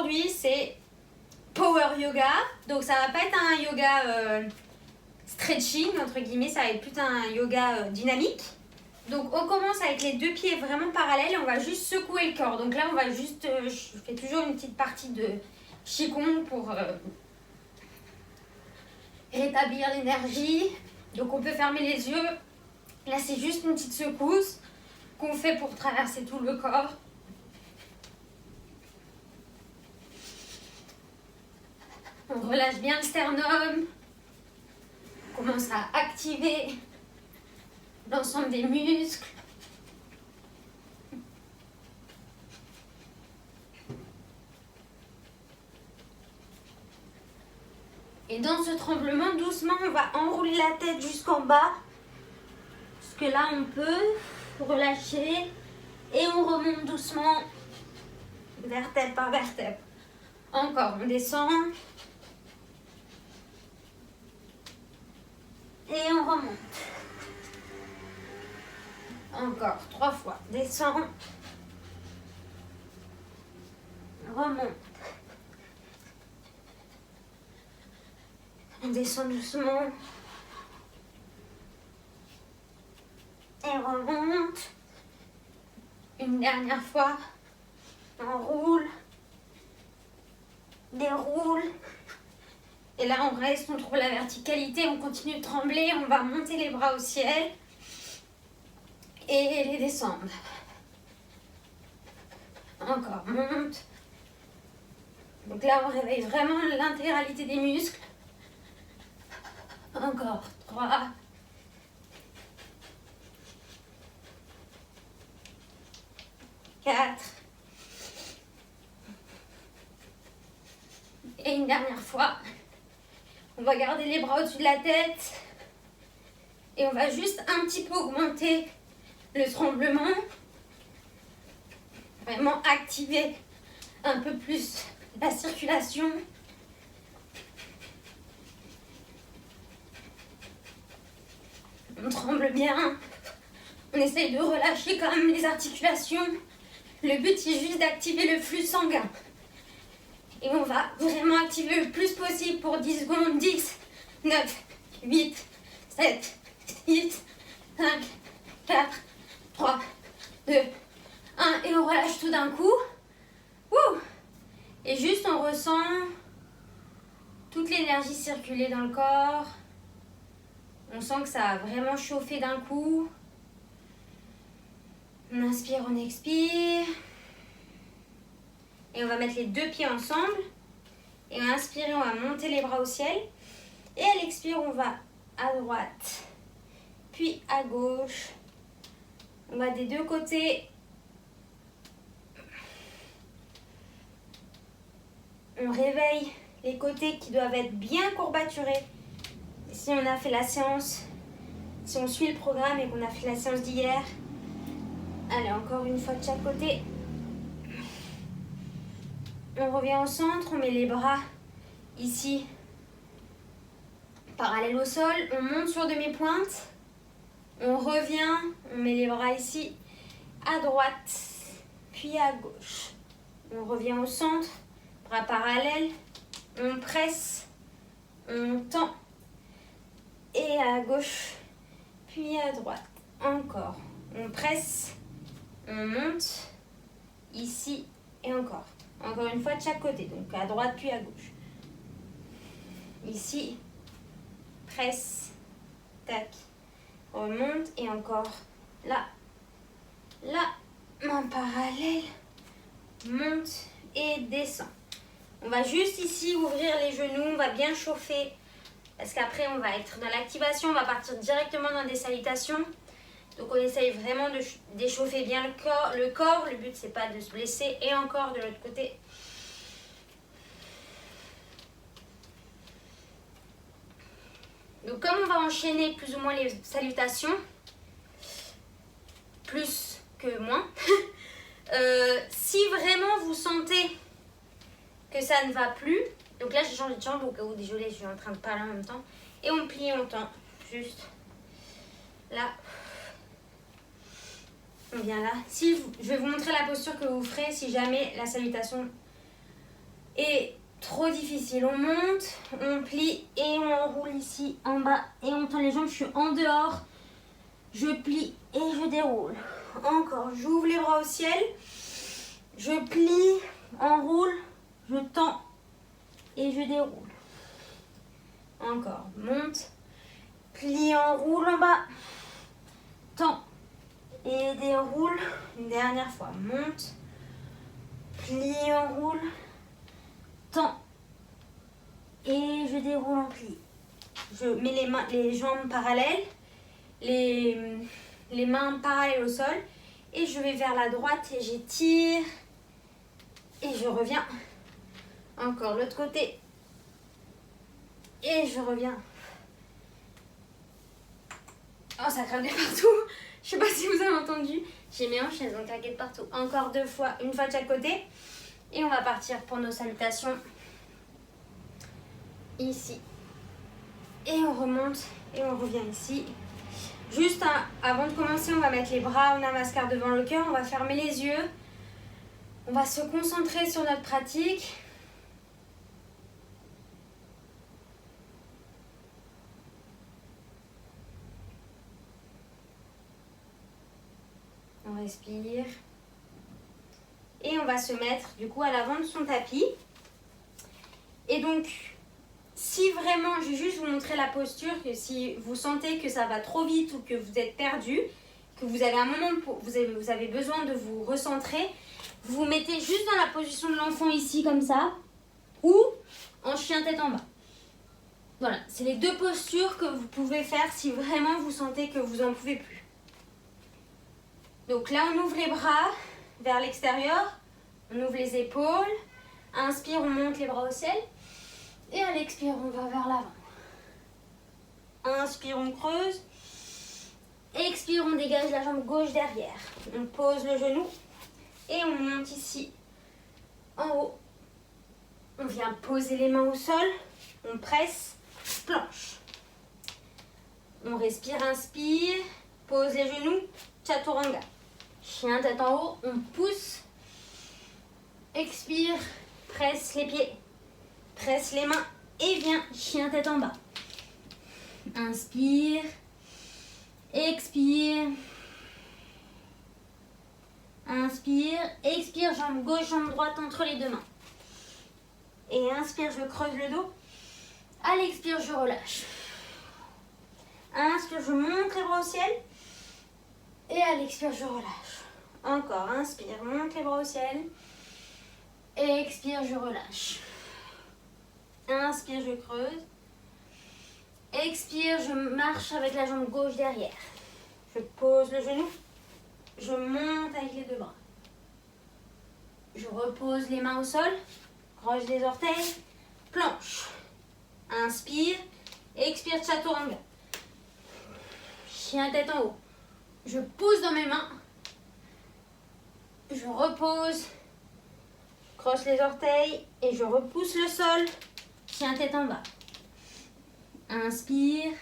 aujourd'hui, c'est Power Yoga. Donc ça va pas être un yoga stretching, entre guillemets, ça va être plutôt un yoga dynamique. Donc on commence avec les deux pieds vraiment parallèles et on va juste secouer le corps. Donc là on va juste, je fais toujours une petite partie de Qigong pour rétablir l'énergie. Donc on peut fermer les yeux. Là c'est juste une petite secousse qu'on fait pour traverser tout le corps. On relâche bien le sternum. On commence à activer l'ensemble des muscles. Et dans ce tremblement, doucement, on va enrouler la tête jusqu'en bas. Parce que là, on peut relâcher. Et on remonte doucement, vertèbre par vertèbre. Encore, on descend. Et on remonte. Encore, 3 fois. Descend. Remonte. On descend doucement. Et remonte. Une dernière fois. On roule. Déroule. Et là, on reste, on trouve la verticalité, on continue de trembler, on va monter les bras au ciel et les descendre. Encore, monte. Donc là, on réveille vraiment l'intégralité des muscles. Encore, 3. Quatre. Et une dernière fois. On va garder les bras au-dessus de la tête. Et on va juste un petit peu augmenter le tremblement. Vraiment activer un peu plus la circulation. On tremble bien. On essaye de relâcher quand même les articulations. Le but c'est juste d'activer le flux sanguin. Et on va vraiment activer le plus possible pour 10 secondes. 10, 9, 8, 7, 6, 5, 4, 3, 2, 1. Et on relâche tout d'un coup. Ouh. Et juste on ressent toute l'énergie circuler dans le corps. On sent que ça a vraiment chauffé d'un coup. On inspire, on expire. Et on va mettre les deux pieds ensemble. Et à inspirer, on va monter les bras au ciel. Et à l'expire, on va à droite, puis à gauche. On va des deux côtés. On réveille les côtés qui doivent être bien courbaturés. Si on a fait la séance, si on suit le programme et qu'on a fait la séance d'hier. Allez, encore une fois de chaque côté. On revient au centre, on met les bras ici, parallèles au sol. On monte sur demi-pointe. On revient, on met les bras ici, à droite, puis à gauche. On revient au centre, bras parallèles. On presse, on tend. Et à gauche, puis à droite. Encore. On presse, on monte, ici et encore. Encore une fois de chaque côté, donc à droite puis à gauche. Ici, presse, tac, remonte et encore. Là, main parallèle, monte et descend. On va juste ici ouvrir les genoux, on va bien chauffer. Parce qu'après, on va être dans l'activation, on va partir directement dans des salutations. Donc on essaye vraiment d'échauffer bien le corps. Le but, c'est pas de se blesser. Et encore de l'autre côté. Donc comme on va enchaîner plus ou moins les salutations, plus que moins, si vraiment vous sentez que ça ne va plus, donc là j'ai changé de jambe au cas où, désolé, je suis en train de parler en même temps, et on plie, on tend, juste là. On vient là. Je vais vous montrer la posture que vous ferez si jamais la salutation est trop difficile. On monte, on plie et on enroule ici en bas et on tend les jambes. Je suis en dehors, je plie et je déroule. Encore, j'ouvre les bras au ciel, je plie, enroule, je tends et je déroule. Encore, monte, plie, enroule en bas, tends et déroule. Une dernière fois, monte, plie, enroule, tends et je déroule en pli. Je mets les jambes parallèles, les mains parallèles au sol et je vais vers la droite et j'étire et je reviens. Encore l'autre côté et je reviens. Oh, ça craque de partout. Je sais pas si vous avez entendu. J'ai mes hanches, elles ont craqué de partout. Encore 2 fois, une fois de chaque côté. Et on va partir pour nos salutations. Ici. Et on remonte et on revient ici. Juste avant de commencer, on va mettre les bras au namaskar devant le cœur. On va fermer les yeux. On va se concentrer sur notre pratique. On respire. Et on va se mettre du coup à l'avant de son tapis. Et donc, si vraiment, je vais juste vous montrer la posture, que si vous sentez que ça va trop vite ou que vous êtes perdu, que vous avez un moment, vous avez besoin de vous recentrer, vous vous mettez juste dans la position de l'enfant ici comme ça, ou en chien tête en bas. Voilà, c'est les 2 postures que vous pouvez faire si vraiment vous sentez que vous n'en pouvez plus. Donc là, on ouvre les bras vers l'extérieur, on ouvre les épaules, inspire, on monte les bras au ciel, et à l'expire, on va vers l'avant. Inspire, on creuse, expire, on dégage la jambe gauche derrière. On pose le genou et on monte ici, en haut. On vient poser les mains au sol, on presse, planche. On respire, inspire, pose les genoux, chaturanga. Chien tête en haut, on pousse, expire, presse les pieds, presse les mains et viens, chien tête en bas. Inspire, expire, inspire, expire, jambe gauche, jambe droite entre les 2 mains. Et inspire, je creuse le dos. À l'expire, je relâche. Inspire, je monte les bras au ciel. Et à l'expire, je relâche. Encore, inspire, monte les bras au ciel. Expire, je relâche. Inspire, je creuse. Expire, je marche avec la jambe gauche derrière. Je pose le genou. Je monte avec les 2 bras. Je repose les mains au sol. Croche les orteils. Planche. Inspire. Expire, chaturanga. Chien tête en haut. Je pousse dans mes mains. Je repose. Je croche les orteils et je repousse le sol. Chien tête en bas. Inspire.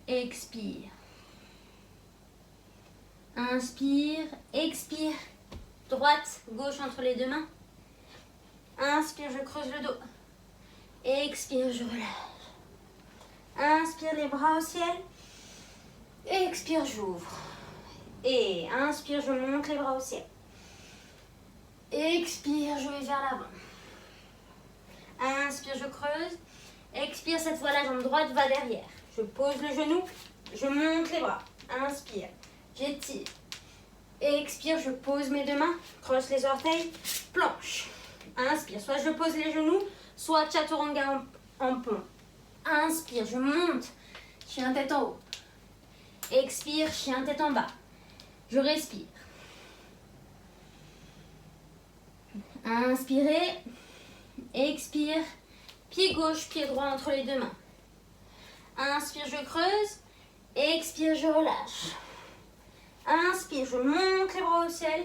Expire. Inspire. Expire. Droite, gauche entre les 2 mains. Inspire, je creuse le dos. Expire, je relâche. Inspire, les bras au ciel. Expire, j'ouvre. Et inspire, je monte les bras au ciel. Expire, je vais vers l'avant. Inspire, je creuse. Expire, cette fois la jambe droite va derrière. Je pose le genou, je monte les bras. Inspire, j'étire. Expire, je pose mes 2 mains, croche les orteils, planche. Inspire, soit je pose les genoux, soit chaturanga en pont. Inspire, je monte, chien tête en haut. Expire, chien tête en bas. Je respire. Inspirez. Expire. Pied gauche, pied droit entre les 2 mains. Inspire, je creuse. Expire, je relâche. Inspire, je monte les bras au ciel.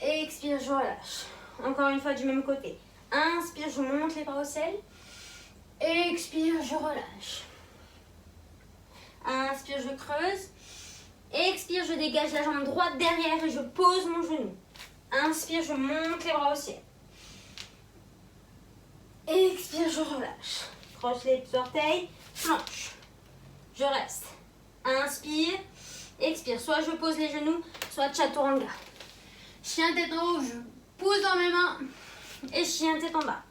Expire, je relâche. Encore une fois du même côté. Inspire, je monte les bras au ciel. Expire, je relâche. Inspire, je creuse. Expire, je dégage la jambe droite derrière et je pose mon genou. Inspire, je monte les bras au ciel. Expire, je relâche. Croche les orteils, planche. Je reste. Inspire, expire. Soit je pose les genoux, soit chaturanga. Chien tête en haut, je pousse dans mes mains. Et chien tête en bas.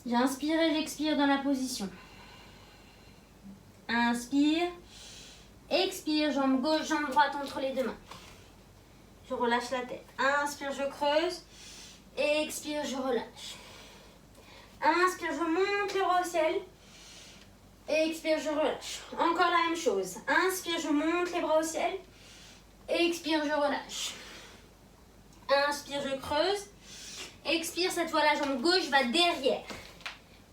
J'inspire et j'expire dans la position. Inspire, expire, jambe gauche, jambe droite entre les deux mains. Je relâche la tête. Inspire, je creuse. Expire, je relâche. Inspire, je monte les bras au ciel. Expire, je relâche. Encore la même chose. Inspire, je monte les bras au ciel. Expire, je relâche. Inspire, je creuse. Expire, cette fois la jambe gauche va derrière.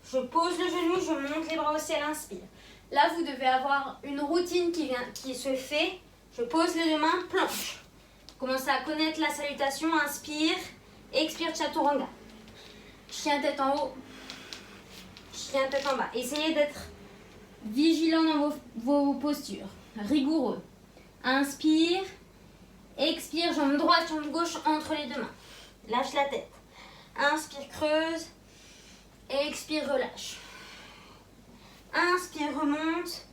Je pose le genou, je monte les bras au ciel, inspire. Là, vous devez avoir une routine qui se fait. Je pose les deux mains, planche. Commencez à connaître la salutation, inspire, expire, chaturanga. Chien tête en haut, chien tête en bas. Essayez d'être vigilant dans vos postures, rigoureux. Inspire, expire, jambe droite, jambe gauche entre les deux mains. Lâche la tête. Inspire, creuse. Expire, relâche. Inspire, remonte.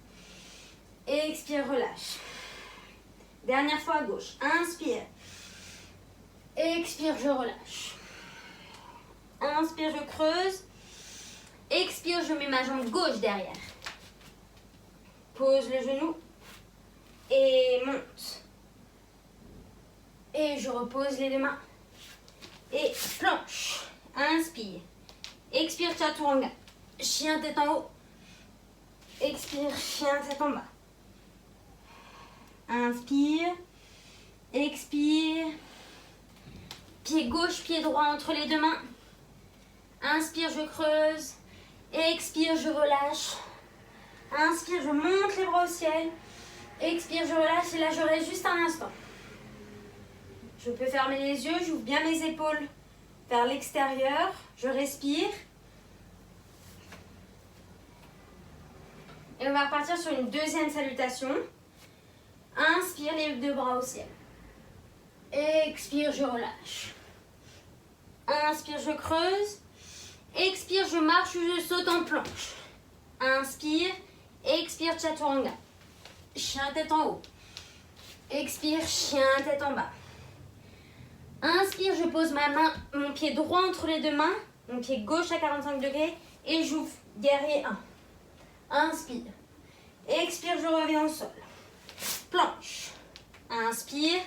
Expire, relâche. Dernière fois à gauche. Inspire. Expire, je relâche. Inspire, je creuse. Expire, je mets ma jambe gauche derrière. Pose le genou. Et monte. Et je repose les deux mains. Et planche. Inspire. Expire, chaturanga. Chien tête en haut. Expire, chien tête en bas. Inspire. Expire. Pied gauche, pied droit entre les deux mains. Inspire, je creuse. Expire, je relâche. Inspire, je monte les bras au ciel. Expire, je relâche. Et là, je reste juste un instant. Je peux fermer les yeux. J'ouvre bien mes épaules vers l'extérieur. Je respire. Et on va repartir sur une deuxième salutation. Inspire, les deux bras au ciel. Expire, je relâche. Inspire, je creuse. Expire, je marche ou je saute en planche. Inspire, expire, chaturanga. Chien tête en haut. Expire, chien tête en bas. Inspire, je pose mon pied droit entre les deux mains, mon pied gauche à 45 degrés et j'ouvre guerrier 1. Inspire. Expire, je reviens au sol. Planche. Inspire.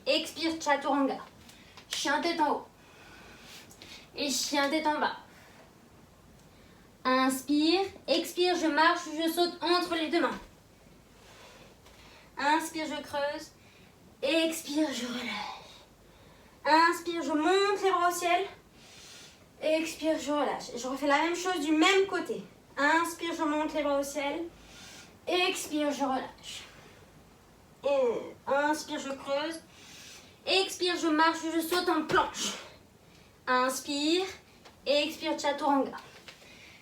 Expire, chaturanga. Chien tête en haut. Et chien tête en bas. Inspire. Expire, je marche ou je saute entre les deux mains. Inspire, je creuse. Expire, je relâche. Inspire, je monte les bras au ciel. Expire, je relâche. Je refais la même chose du même côté. Inspire, je monte les bras au ciel. Expire, je relâche. Et inspire, je creuse. Expire, je marche, je saute en planche. Inspire. Expire, chaturanga.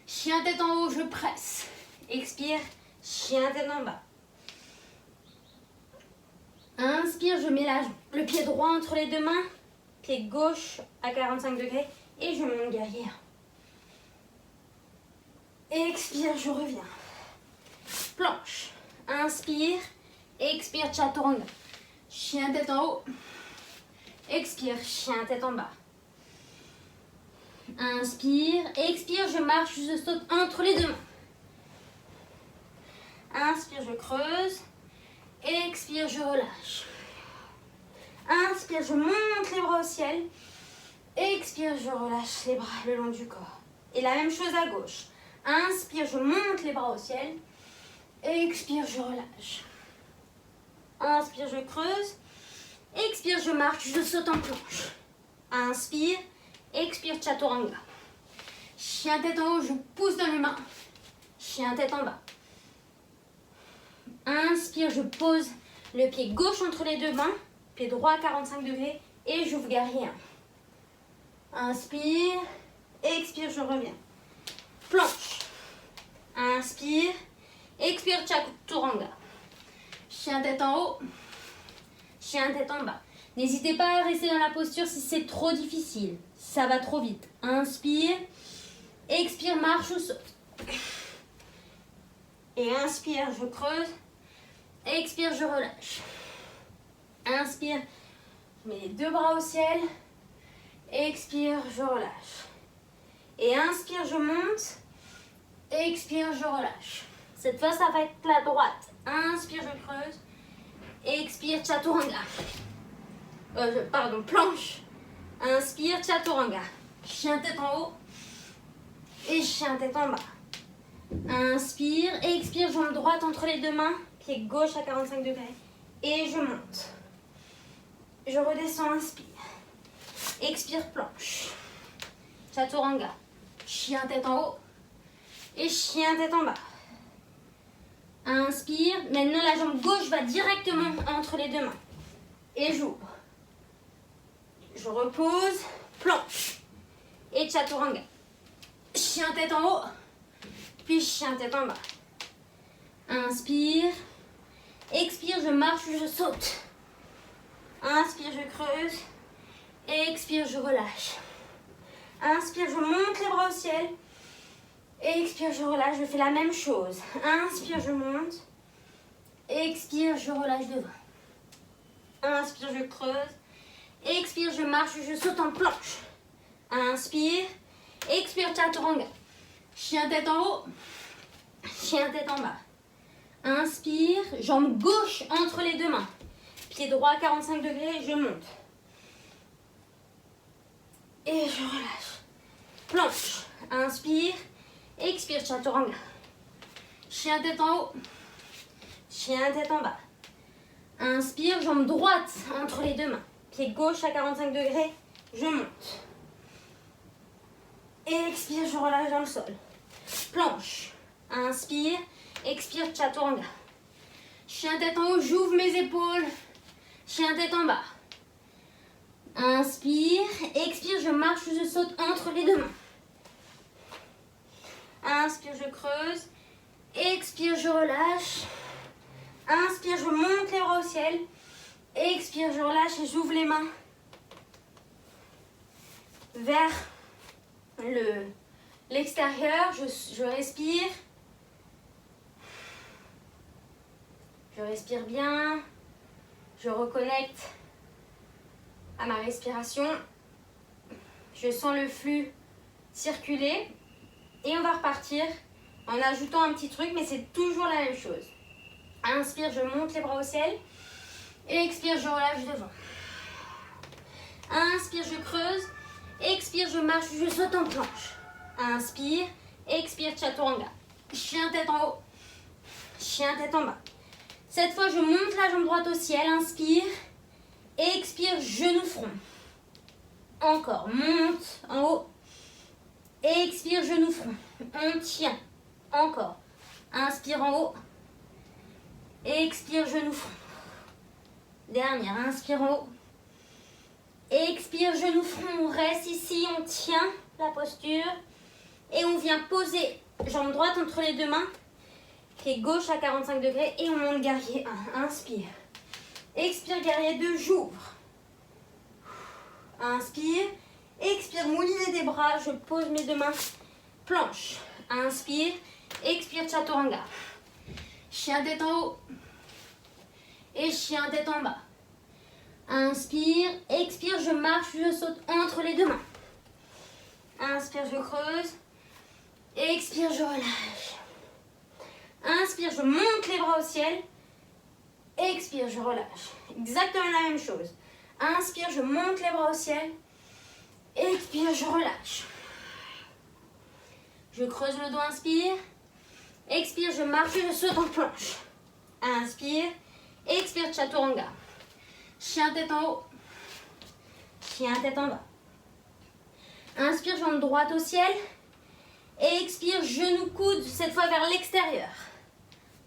Chien tête en haut, je presse. Expire, chien tête en bas. Inspire, je mets le pied droit entre les deux mains. Pied gauche à 45 degrés. Et je monte guerrier. Expire, je reviens. Planche. Inspire. Expire, chaturanga. Chien tête en haut. Expire, chien tête en bas. Inspire. Expire, je marche, je saute entre les deux mains. Inspire, je creuse. Expire, je relâche. Inspire, je monte les bras au ciel. Expire, je relâche les bras le long du corps. Et la même chose à gauche. Inspire, je monte les bras au ciel. Expire, je relâche. Inspire, je creuse. Expire, je marche, je saute en planche. Inspire. Expire, chaturanga. Chien tête en haut, je pousse dans les mains. Chien tête en bas. Inspire, je pose le pied gauche entre les deux mains. Pied droit à 45 degrés. Et j'ouvre guerrier 1. Inspire. Expire, je reviens. Planche. Inspire. Expire, chaturanga. Chien tête en haut. Chien tête en bas. N'hésitez pas à rester dans la posture si c'est trop difficile. Ça va trop vite. Inspire. Expire, marche ou saute. Et inspire, je creuse. Expire, je relâche. Inspire, je mets les deux bras au ciel. Expire, je relâche. Et inspire, je monte. Expire, je relâche. Cette fois, ça va être la droite. Inspire, je creuse. Expire, chaturanga. Planche. Inspire, chaturanga. Chien tête en haut. Et chien tête en bas. Inspire, expire, jambe droite entre les deux mains. Pied gauche à 45 degrés. Et je monte. Je redescends, inspire. Expire, planche. Chaturanga. Chien tête en haut. Et chien tête en bas. Inspire. Maintenant, la jambe gauche va directement entre les deux mains. Et j'ouvre. Je repose. Planche. Et chaturanga. Chien tête en haut. Puis chien tête en bas. Inspire. Expire, je marche, je saute. Inspire, je creuse. Expire, je relâche. Inspire, je monte les bras au ciel. Expire, je relâche, je fais la même chose. Inspire, je monte. Expire, je relâche devant. Inspire, je creuse. Expire, je marche, je saute en planche. Inspire. Expire, chaturanga. Chien tête en haut. Chien tête en bas. Inspire. Jambe gauche entre les deux mains. Pied droit à 45 degrés, je monte. Et je relâche. Planche. Inspire. Expire, chaturanga. Chien tête en haut. Chien tête en bas. Inspire, jambe droite entre les deux mains. Pied gauche à 45 degrés, je monte. Expire, je relâche dans le sol. Planche. Inspire. Expire, chaturanga. Chien tête en haut, j'ouvre mes épaules. Chien tête en bas. Inspire. Expire, je marche, je saute entre les deux mains. Inspire, je creuse. Expire, je relâche. Inspire, je monte les bras au ciel. Expire, je relâche et j'ouvre les mains vers l'extérieur. Je respire. Je respire bien. Je reconnecte à ma respiration. Je sens le flux circuler. Et on va repartir en ajoutant un petit truc, mais c'est toujours la même chose. Inspire, je monte les bras au ciel. Expire, je relâche devant. Inspire, je creuse. Expire, je marche, je saute en planche. Inspire, expire, chaturanga. Chien tête en haut. Chien tête en bas. Cette fois, je monte la jambe droite au ciel. Inspire. Expire, genou front. Encore, monte en haut. Expire, genou front. On tient. Encore. Inspire en haut. Expire, genou front. Dernière, inspire en haut. Expire, genou front. On reste ici, on tient la posture. Et on vient poser jambe droite entre les deux mains. Pied gauche à 45 degrés. Et on monte guerrier 1. Inspire. Expire, guerrier 2. J'ouvre. Inspire. Expire, moulinet des bras. Je pose mes deux mains. Planche. Inspire. Expire, chaturanga. Chien tête en haut. Et chien tête en bas. Inspire. Expire, je marche, je saute entre les deux mains. Inspire, je creuse. Expire, je relâche. Inspire, je monte les bras au ciel. Expire, je relâche. Exactement la même chose. Inspire, je monte les bras au ciel. Expire, je relâche. Je creuse le dos, inspire. Expire, je marche, je saute en planche. Inspire. Expire, chaturanga. Chien tête en haut. Chien tête en bas. Inspire, jambe droite au ciel. Expire, genou coude, cette fois vers l'extérieur.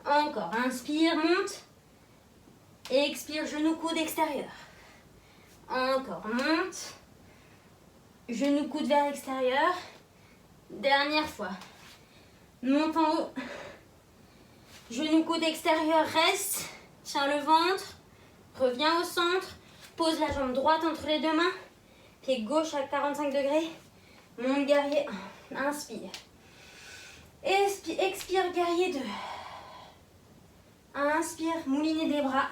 Encore, inspire, monte. Expire, genou coude extérieur. Encore, monte. Genou coude vers l'extérieur. Dernière fois. Monte en haut. Genou coude extérieur, reste. Tiens le ventre. Reviens au centre. pose la jambe droite entre les deux mains. Pied gauche à 45 degrés. Monte guerrier 1. Inspire. Expire guerrier 2. Inspire, moulinez des bras.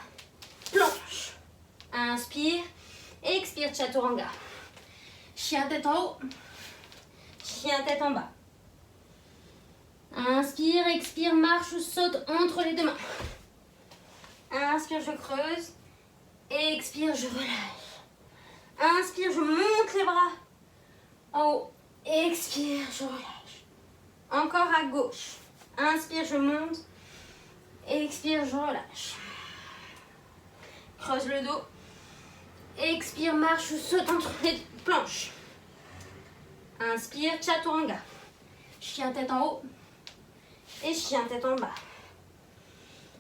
Planche. Inspire. Expire, chaturanga. Chien tête en haut. Chien tête en bas. Inspire, expire, marche ou saute entre les deux mains. Inspire, je creuse. Expire, je relâche. Inspire, je monte les bras. En haut. Expire, je relâche. Encore à gauche. Inspire, je monte. Expire, je relâche. Creuse le dos. Expire, marche ou saute entre les planches. Inspire, chaturanga. Chien tête en haut. Et chien tête en bas.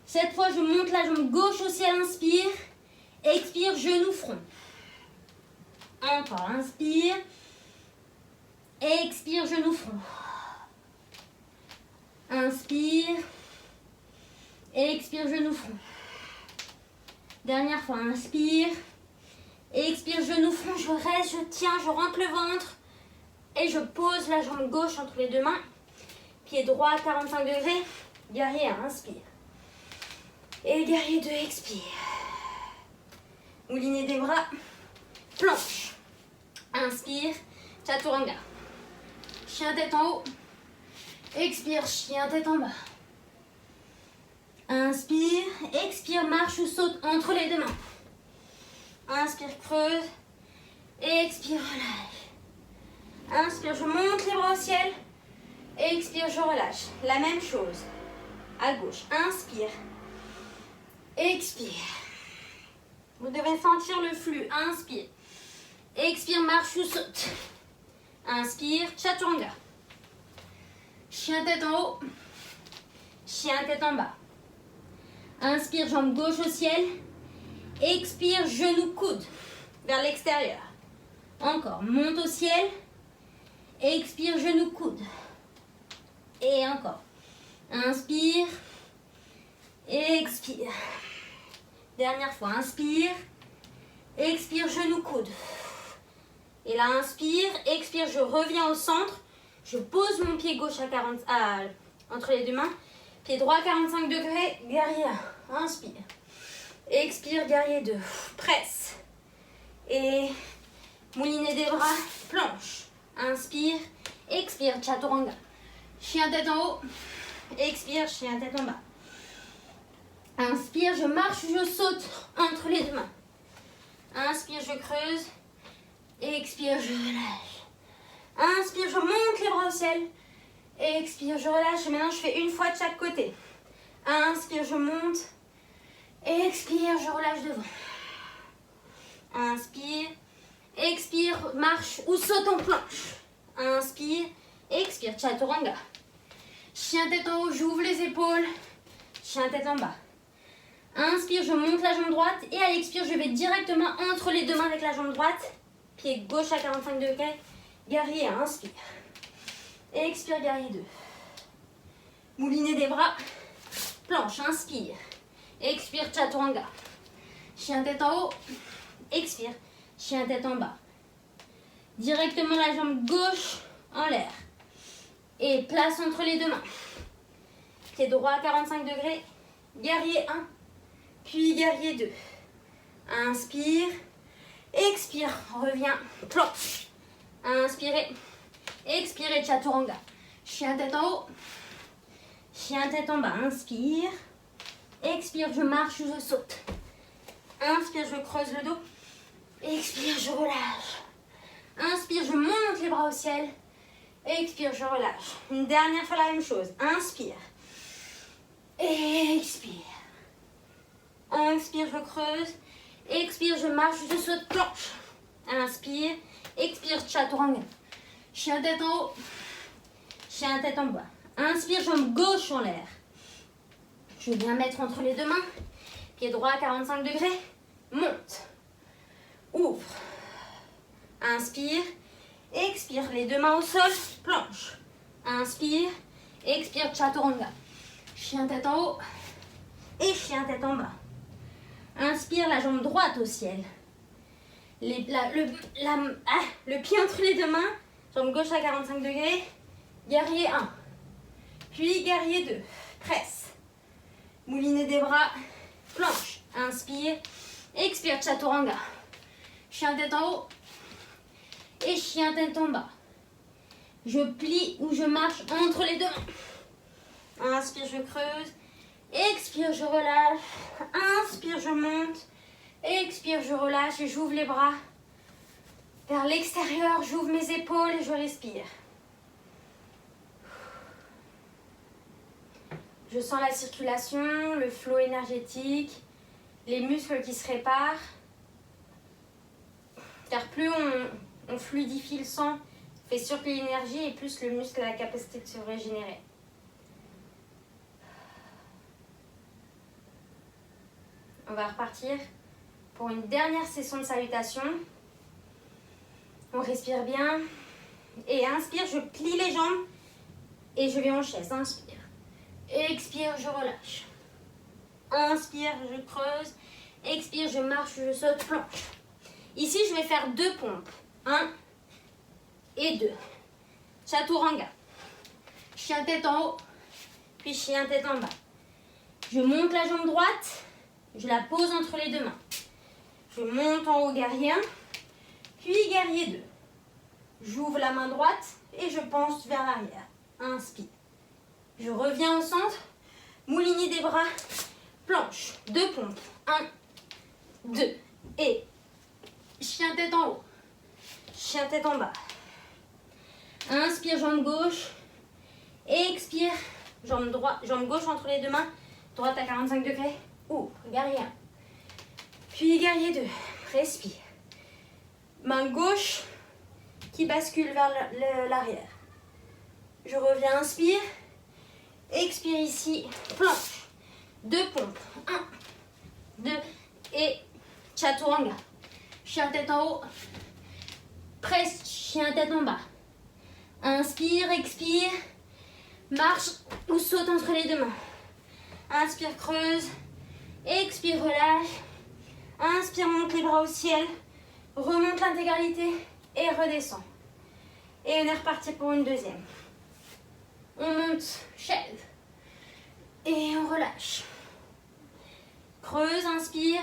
Cette fois, je monte la jambe gauche au ciel. Inspire. Expire, genou front. Encore, inspire. Expire, genou front. Inspire. Expire, genou front. Dernière fois, inspire. Expire, genou front. Je reste, je tiens, je rentre le ventre. Et je pose la jambe gauche entre les deux mains. Pied droit à 45 degrés. Guerrier 1, inspire. Et guerrier 2, expire. Moulinez des bras. Planche. Inspire. Chaturanga. Chien tête en haut. Expire. Chien tête en bas. Inspire. Expire. Marche ou saute entre les deux mains. Inspire. Creuse. Expire. Relâche. Inspire. Je monte les bras au ciel. Expire. Je relâche. La même chose. À gauche. Inspire. Expire. Vous devez sentir le flux. Inspire. Expire, marche ou saute. Inspire, chaturanga. Chien tête en haut. Chien tête en bas. Inspire, jambe gauche au ciel. Expire, genou coude vers l'extérieur. Encore, monte au ciel. Expire, genou coude. Et encore. Inspire. Expire. Dernière fois, inspire. Expire, genou coude. Et là, inspire, expire, je reviens au centre. Je pose mon pied gauche entre les deux mains. Pied droit 45 degrés, guerrier 1. Inspire. Expire, guerrier 2. Presse. Et moulinez des bras, planche. Inspire, expire, chaturanga. Chien tête en haut. Expire, chien tête en bas. Inspire, je marche, je saute entre les deux mains. Inspire, je creuse. Expire, je relâche. Inspire, je monte les bras au ciel. Expire, je relâche. Et maintenant, je fais une fois de chaque côté. Inspire, je monte. Expire, je relâche devant. Inspire. Expire, marche ou saute en planche. Inspire. Expire, chaturanga. Chien tête en haut, j'ouvre les épaules. Chien tête en bas. Inspire, je monte la jambe droite. Et à l'expire, je vais directement entre les deux mains avec la jambe droite. Pied gauche à 45 degrés. Guerrier 1, inspire. Expire, guerrier 2. Moulinez des bras. Planche, inspire. Expire, chaturanga. Chien tête en haut. Expire. Chien tête en bas. Directement la jambe gauche en l'air. Et place entre les deux mains. Pied droit à 45 degrés. Guerrier 1. Puis guerrier 2. Inspire. Expire. Reviens. Planche. Inspirez. Expirez. Chaturanga. Chien tête en haut. Chien tête en bas. Inspire. Expire. Je marche ou je saute. Inspire. Je creuse le dos. Expire. Je relâche. Inspire. Je monte les bras au ciel. Expire. Je relâche. Une dernière fois la même chose. Inspire. Expire. Inspire, je creuse. Expire, je marche, je saute, planche. Inspire. Expire, chaturanga. Chien tête en haut. Chien tête en bas. Inspire, jambe gauche en l'air. Je viens mettre entre les deux mains. Pied droit à 45 degrés. Monte. Ouvre. Inspire. Expire, les deux mains au sol. Planche. Inspire. Expire, chaturanga. Chien tête en haut. Et chien tête en bas. Inspire, la jambe droite au ciel. le pied entre les deux mains, jambe gauche à 45 degrés, guerrier 1, puis guerrier 2, presse, mouliner des bras, planche, inspire, expire, chaturanga, chien tête en haut et chien tête en bas. Je plie ou je marche entre les deux mains. Inspire, je creuse, expire, je relâche, inspire, je monte, expire, je relâche et j'ouvre les bras vers l'extérieur, j'ouvre mes épaules et je respire. Je sens la circulation, le flot énergétique, les muscles qui se réparent. Car plus on fluidifie le sang, fait circuler l'énergie et plus le muscle a la capacité de se régénérer. On va repartir pour une dernière session de salutation. On respire bien. Et inspire, je plie les jambes et je vais en chaise. Inspire. Expire, je relâche. Inspire, je creuse. Expire, je marche, je saute, planche. Ici, je vais faire 2 pompes. 1 et 2. Chaturanga. Chien tête en haut, puis chien tête en bas. Je monte la jambe droite, je la pose entre les deux mains. Je monte en haut, guerrier 1, puis guerrier 2. J'ouvre la main droite et je pense vers l'arrière. Inspire. Je reviens au centre, moulinis des bras, planche, 2 pompes. 1, 2 et chien tête en haut, chien tête en bas. Inspire, jambe gauche, expire, jambe gauche entre les deux mains, droite à 45 degrés, ouvre, guerrier 1, puis guerrier 2, respire. Main gauche qui bascule vers l'arrière. Je reviens, inspire, expire ici, planche, 2 pompes, 1, 2 et chaturanga. Chien tête en haut, presse, chien tête en bas. Inspire, expire, marche ou saute entre les deux mains. Inspire, creuse, expire, relâche. Inspire, monte les bras au ciel, remonte l'intégralité et redescend. Et on est reparti pour une deuxième. On monte, chaise, et on relâche. Creuse, inspire,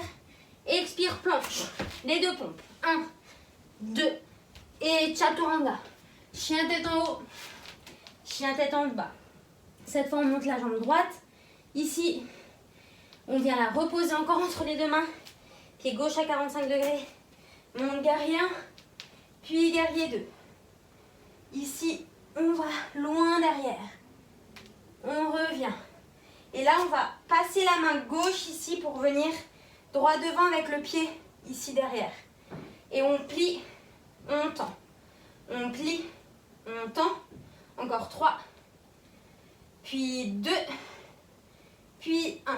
expire, planche. Les 2 pompes. 1, 2 et chaturanga. Chien tête en haut, chien tête en bas. Cette fois, on monte la jambe droite. Ici, on vient la reposer encore entre les deux mains. Pied gauche à 45 degrés. Monte guerrier 1, puis guerrier 2. Ici, on va loin derrière. On revient. Et là, on va passer la main gauche ici pour venir droit devant avec le pied ici derrière. Et on plie, on tend. On plie, on tend. Encore 3. Puis 2. Puis 1.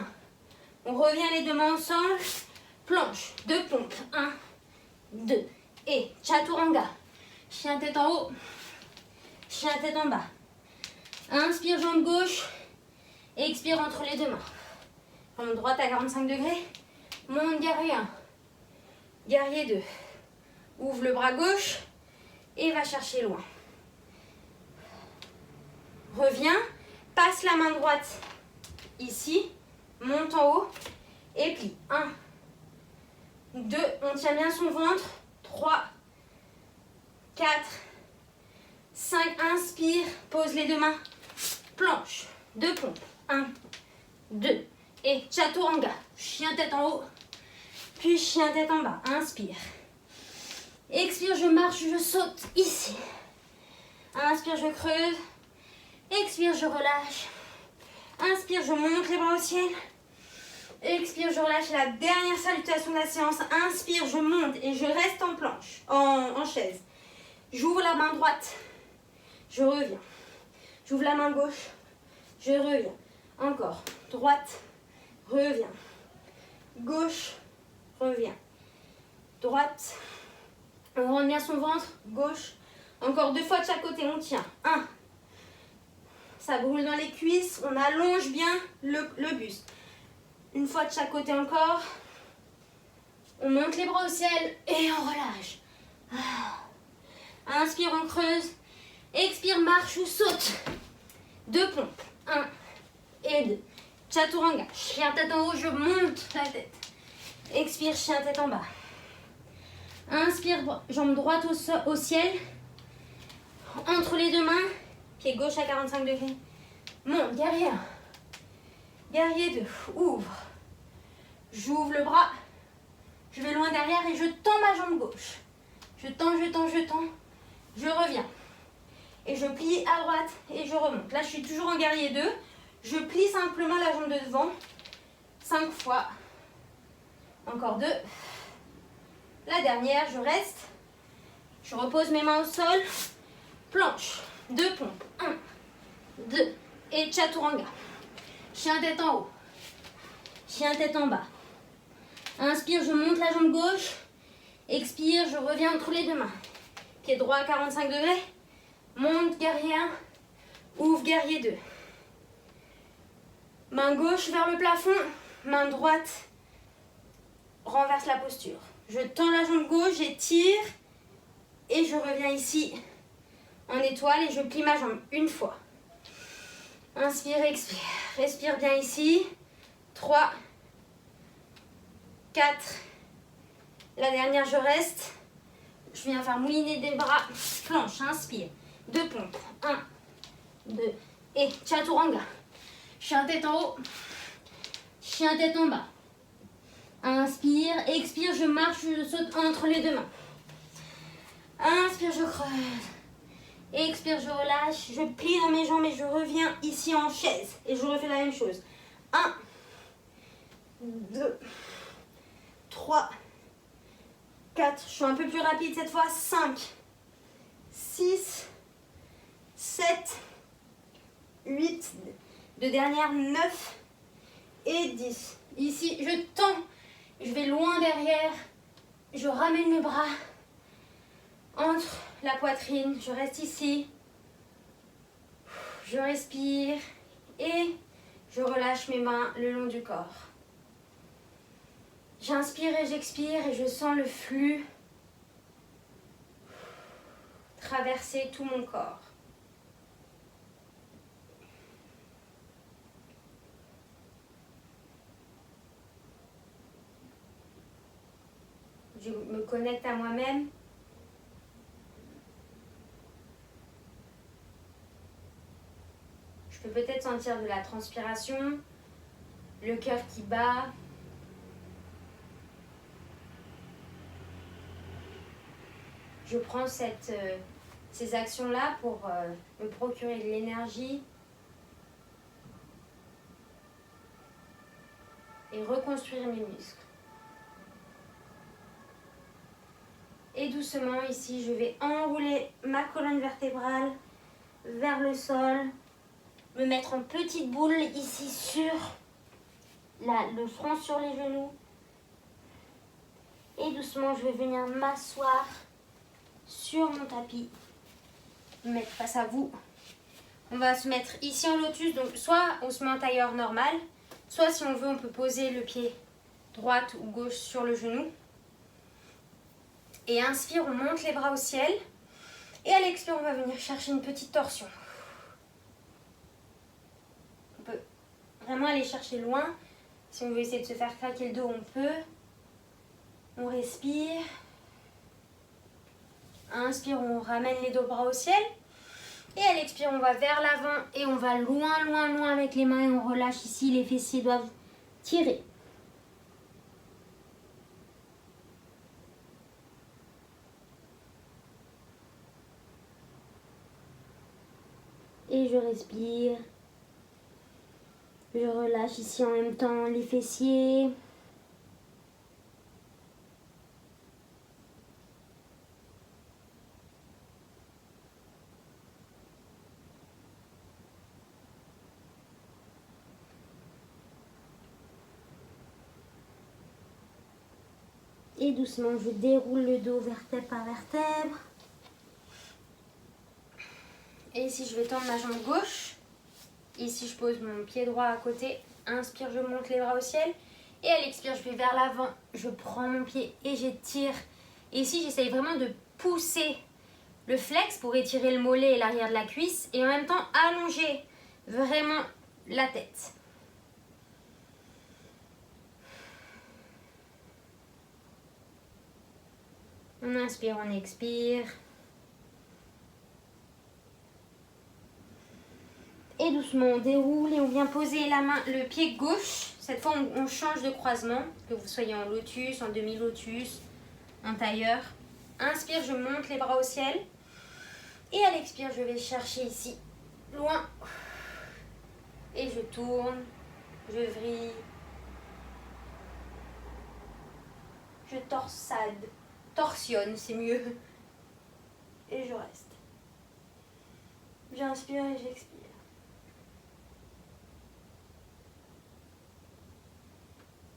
On revient les deux mains ensemble. Planche, 2 pompes. 1, 2. Et chaturanga. Chien tête en haut. Chien tête en bas. Inspire, jambe gauche. Expire entre les deux mains. Jambe droite à 45 degrés. Monte guerrier 1. Guerrier 2. Ouvre le bras gauche et va chercher loin. Reviens. Passe la main droite ici. Monte en haut et plie. 1, 2. On tient bien son ventre. 3, 4, 5. Inspire. Pose les deux mains. Planche. 2 pompes. 1, 2. Et chaturanga. Chien tête en haut. Puis chien tête en bas. Inspire. Expire, je marche, je saute ici. Inspire, je creuse. Expire, je relâche. Inspire, je monte les bras au ciel. Expire, je relâche. La dernière salutation de la séance. Inspire, je monte et je reste en planche, en chaise. J'ouvre la main droite. Je reviens. J'ouvre la main gauche. Je reviens. Encore. Droite. Reviens. Gauche. Reviens. Droite. On rentre bien son ventre. Gauche. Encore 2 fois de chaque côté. On tient. 1. Ça brûle dans les cuisses. On allonge bien le buste. Une fois de chaque côté encore. On monte les bras au ciel et on relâche. Inspire, on creuse. Expire, marche ou saute. 2 pompes. 1 et 2. Chaturanga. Chien tête en haut, je monte la tête. Expire, chien tête en bas. Inspire, jambe droite au ciel. Entre les 2 mains. Pied gauche à 45 degrés. Monte, guerrier 1. Guerrier 2. Ouvre. J'ouvre le bras. Je vais loin derrière et je tends ma jambe gauche. Je tends, je tends, je tends. Je reviens. Et je plie à droite et je remonte. Là, je suis toujours en guerrier 2. Je plie simplement la jambe de devant. 5 fois. Encore 2. La dernière, je reste. Je repose mes mains au sol. Planche. 2 pompes. 1, 2. Et chaturanga. Chien tête en haut. Chien tête en bas. Inspire, je monte la jambe gauche. Expire, je reviens entre les 2 mains. Pied droit à 45 degrés. Monte, guerrier 1. Ouvre, guerrier 2. Main gauche vers le plafond. Main droite renverse la posture. Je tends la jambe gauche, j'étire. Et je reviens ici en étoile et je plie ma jambe une fois. Inspire, expire. Respire bien ici. 3, 4. La dernière, je reste. Je viens faire mouliner des bras. Planche, inspire. 2 pompes. 1, 2. Et chaturanga. Chien tête en haut. Chien tête en bas. Inspire, expire, je marche, je saute entre les 2 mains. Inspire, je creuse. Expire, je relâche. Je plie dans mes jambes et je reviens ici en chaise. Et je refais la même chose. 1, 2, 3, 4. Je suis un peu plus rapide cette fois. 5, 6, 7, 8. 2 dernières, 9 et 10. Ici, je tends. Je vais loin derrière. Je ramène mes bras entre la poitrine. Je reste ici. Je respire. Et je relâche mes mains le long du corps. J'inspire et j'expire et je sens le flux traverser tout mon corps. Je me connecte à moi-même. Je peux peut-être sentir de la transpiration, le cœur qui bat. Je prends ces actions-là pour me procurer de l'énergie et reconstruire mes muscles. Et doucement, ici, je vais enrouler ma colonne vertébrale vers le sol, me mettre en petite boule ici sur le front sur les genoux. Et doucement, je vais venir m'asseoir sur mon tapis, me mettre face à vous. On va se mettre ici en lotus, donc soit on se met en tailleur normal, soit si on veut, on peut poser le pied droite ou gauche sur le genou. Et inspire, on monte les bras au ciel. Et à l'expire, on va venir chercher une petite torsion. On peut vraiment aller chercher loin. Si on veut essayer de se faire craquer le dos, on peut. On respire. Inspire, on ramène les 2 bras au ciel. Et à l'expire, on va vers l'avant et on va loin, loin, loin avec les mains. Et on relâche ici, les fessiers doivent tirer. Et je respire. Je relâche ici en même temps les fessiers. Et doucement, je déroule le dos vertèbre par vertèbre. Et ici, je vais tendre ma jambe gauche. Ici, je pose mon pied droit à côté. Inspire, je monte les bras au ciel. Et à l'expire, je vais vers l'avant, je prends mon pied et j'étire. Et ici, j'essaye vraiment de pousser le flex pour étirer le mollet et l'arrière de la cuisse et en même temps allonger vraiment la tête. On inspire, on expire. Et doucement, on déroule et on vient poser la main, le pied gauche. Cette fois, on change de croisement, que vous soyez en lotus, en demi-lotus, en tailleur. Inspire, je monte les bras au ciel. Et à l'expire, je vais chercher ici, loin. Et je tourne, je vrille. Je torsade, torsionne, c'est mieux. Et je reste. J'inspire et j'expire.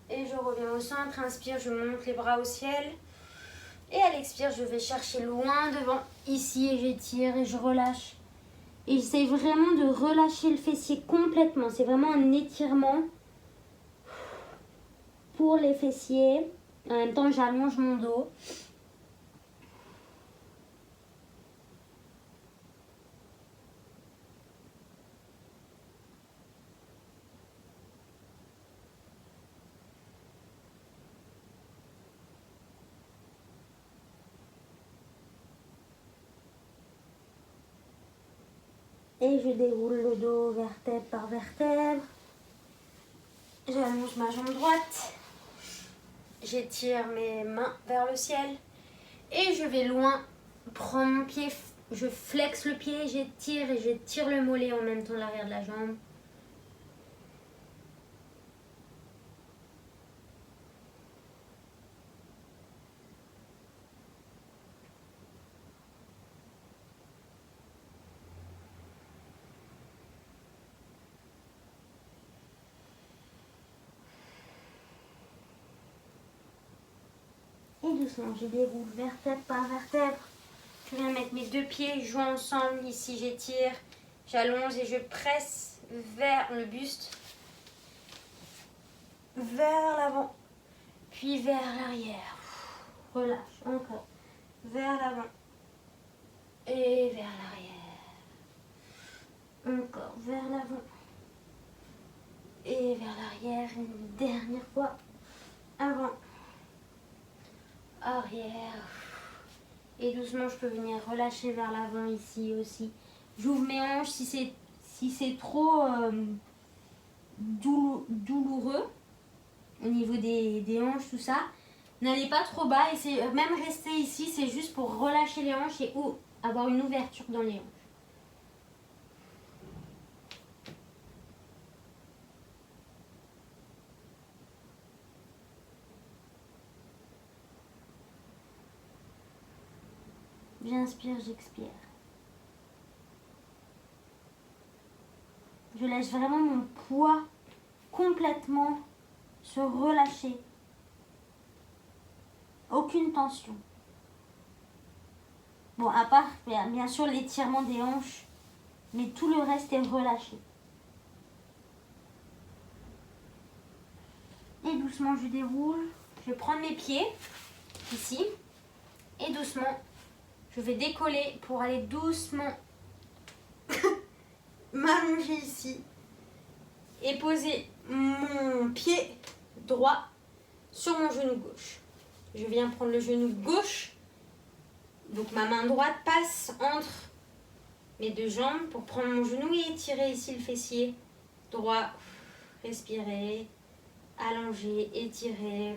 Et je reviens au centre, inspire, je monte les bras au ciel. Et à l'expire, je vais chercher loin devant, ici, et j'étire et je relâche. Et j'essaie vraiment de relâcher le fessier complètement. C'est vraiment un étirement pour les fessiers. En même temps, j'allonge mon dos. Et je déroule le dos vertèbre par vertèbre. J'allonge ma jambe droite. J'étire mes mains vers le ciel. Et je vais loin, prendre mon pied, je flexe le pied, j'étire et je tire le mollet en même temps l'arrière de la jambe. Et doucement, je déroule vertèbre par vertèbre. Je viens mettre mes deux pieds joints ensemble. Ici, j'étire, j'allonge et je presse vers le buste, vers l'avant, puis vers l'arrière. Relâche, encore. Vers l'avant et vers l'arrière. Encore vers l'avant et vers l'arrière. Une dernière fois. Avant. Arrière. Et doucement, je peux venir relâcher vers l'avant ici aussi. J'ouvre mes hanches si c'est trop douloureux au niveau des hanches, tout ça. N'allez pas trop bas et c'est même rester ici, c'est juste pour relâcher les hanches et avoir une ouverture dans les hanches. J'inspire, j'expire. Je laisse vraiment mon poids complètement se relâcher. Aucune tension. Bon, à part bien sûr l'étirement des hanches, mais tout le reste est relâché. Et doucement, je déroule. Je vais prendre mes pieds, ici. Et doucement, je vais décoller pour aller doucement m'allonger ici. Et poser mon pied droit sur mon genou gauche. Je viens prendre le genou gauche. Donc ma main droite passe entre mes deux jambes pour prendre mon genou et étirer ici le fessier droit. Respirer, allonger, étirer.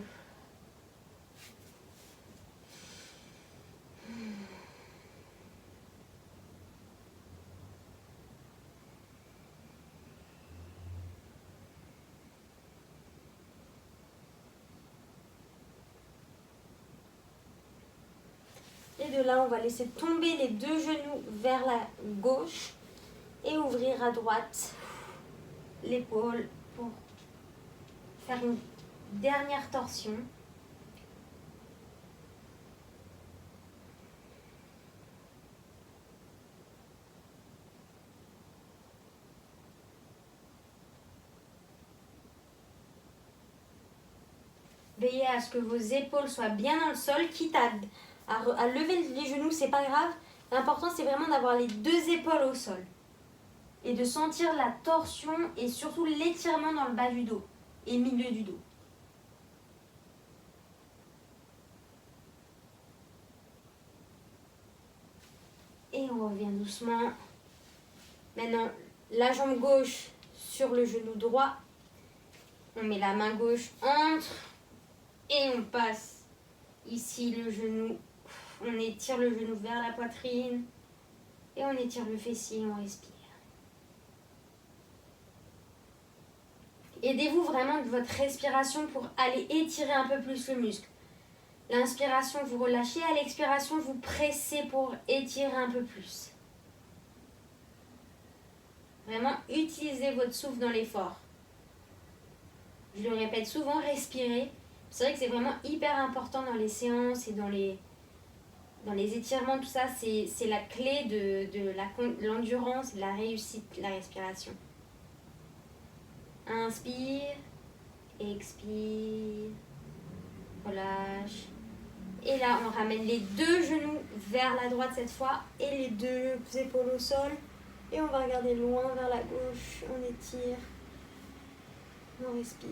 Et de là, on va laisser tomber les deux genoux vers la gauche et ouvrir à droite l'épaule pour faire une dernière torsion. veillez à ce que vos épaules soient bien dans le sol, quitte à lever les genoux, c'est pas grave. L'important, c'est vraiment d'avoir les deux épaules au sol. Et de sentir la torsion et surtout l'étirement dans le bas du dos et milieu du dos. Et on revient doucement. Maintenant, la jambe gauche sur le genou droit. On met la main gauche entre et on passe ici le genou. On étire le genou vers la poitrine et on étire le fessier, on respire. Aidez-vous vraiment de votre respiration pour aller étirer un peu plus le muscle. L'inspiration, vous relâchez. À l'expiration, vous pressez pour étirer un peu plus. Vraiment, utilisez votre souffle dans l'effort. Je le répète souvent, respirez. C'est vrai que c'est vraiment hyper important dans les séances et dans les étirements, tout ça. C'est la clé de l'endurance, de la réussite, la respiration. Inspire, expire, relâche. Et là, on ramène les deux genoux vers la droite cette fois et les deux épaules au sol. Et on va regarder loin vers la gauche. On étire, on respire.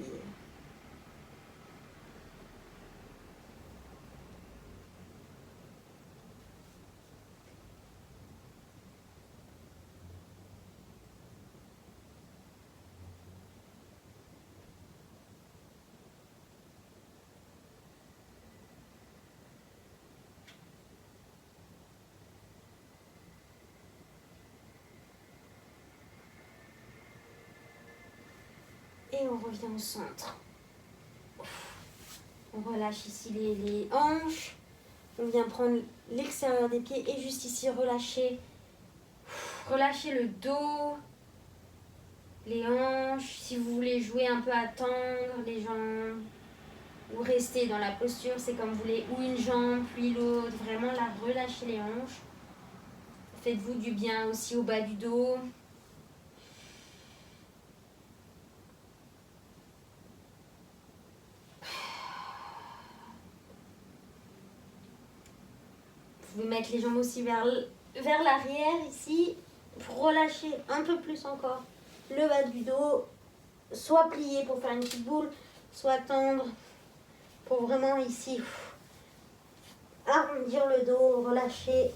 Et on revient au centre. On relâche ici les hanches. On vient prendre l'extérieur des pieds et juste ici relâcher. Relâchez le dos, les hanches. Si vous voulez jouer un peu à tendre les jambes ou rester dans la posture, c'est comme vous voulez. Ou une jambe, puis l'autre. Vraiment là, relâchez les hanches. Faites-vous du bien aussi au bas du dos. Vous pouvez mettre les jambes aussi vers l'arrière ici pour relâcher un peu plus encore le bas du dos. Soit plier pour faire une petite boule, soit tendre pour vraiment ici arrondir le dos, relâcher.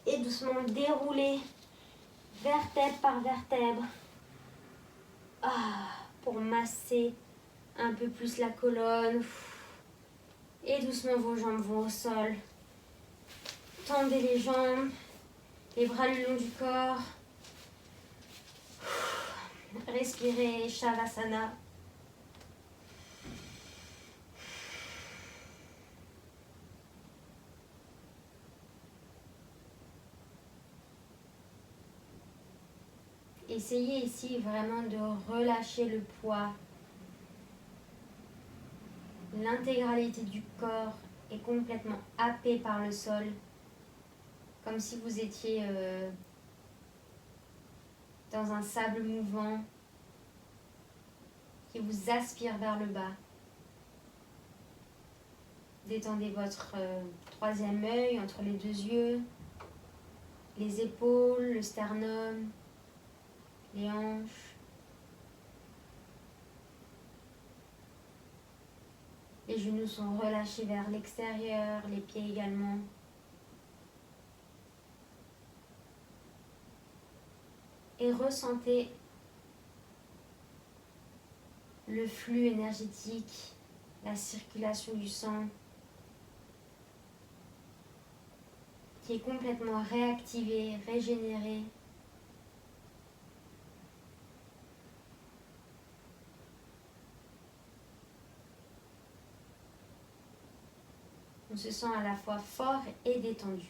Et doucement dérouler vertèbre par vertèbre pour masser un peu plus la colonne. Et doucement vos jambes vont au sol. Tendez les jambes, les bras le long du corps. Respirez, Shavasana. Essayez ici vraiment de relâcher le poids. L'intégralité du corps est complètement happée par le sol, comme si vous étiez dans un sable mouvant qui vous aspire vers le bas. Détendez votre troisième œil entre les deux yeux, les épaules, le sternum, les hanches. Les genoux sont relâchés vers l'extérieur, les pieds également. Et ressentez le flux énergétique, la circulation du sang qui est complètement réactivé, régénéré. On se sent à la fois fort et détendu.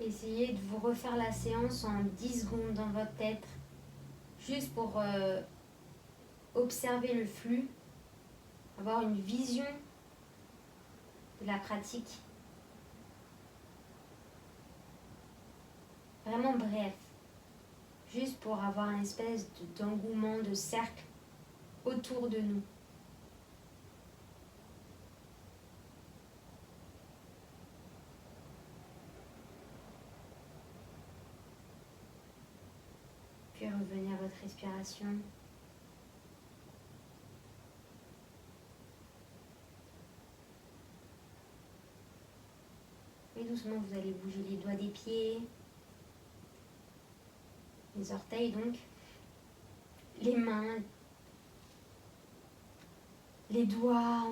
Essayez de vous refaire la séance en 10 secondes dans votre tête, juste pour observer le flux, avoir une vision de la pratique. Vraiment bref, juste pour avoir une espèce d'engouement, de cercle autour de nous. Puis revenez à votre respiration. Et doucement, vous allez bouger les doigts des pieds, les orteils donc, les mains, les doigts,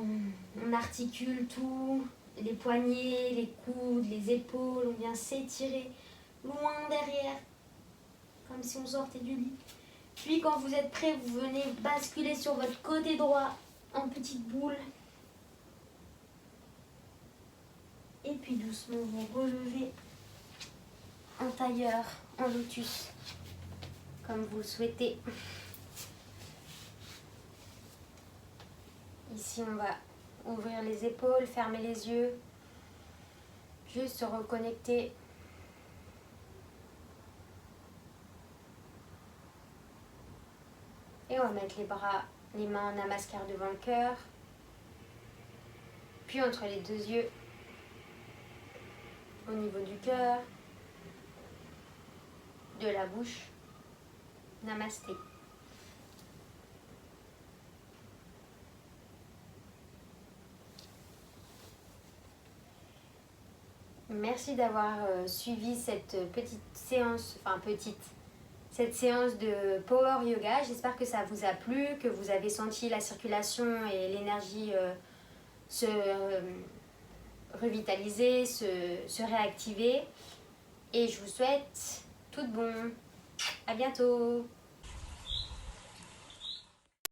on articule tout, les poignets, les coudes, les épaules, on vient s'étirer loin derrière, comme si on sortait du lit. Puis quand vous êtes prêt, vous venez basculer sur votre côté droit en petite boule. Et puis doucement, vous relevez en tailleur, en lotus, comme vous le souhaitez. Ici, on va ouvrir les épaules, fermer les yeux, juste se reconnecter. Et on va mettre les bras, les mains en namaskar devant le cœur, puis entre les deux yeux, au niveau du cœur, de la bouche. Namasté. Merci d'avoir suivi cette petite séance, cette séance de Power Yoga. J'espère que ça vous a plu, que vous avez senti la circulation et l'énergie se revitaliser, se réactiver. Et je vous souhaite tout de bon. À bientôt.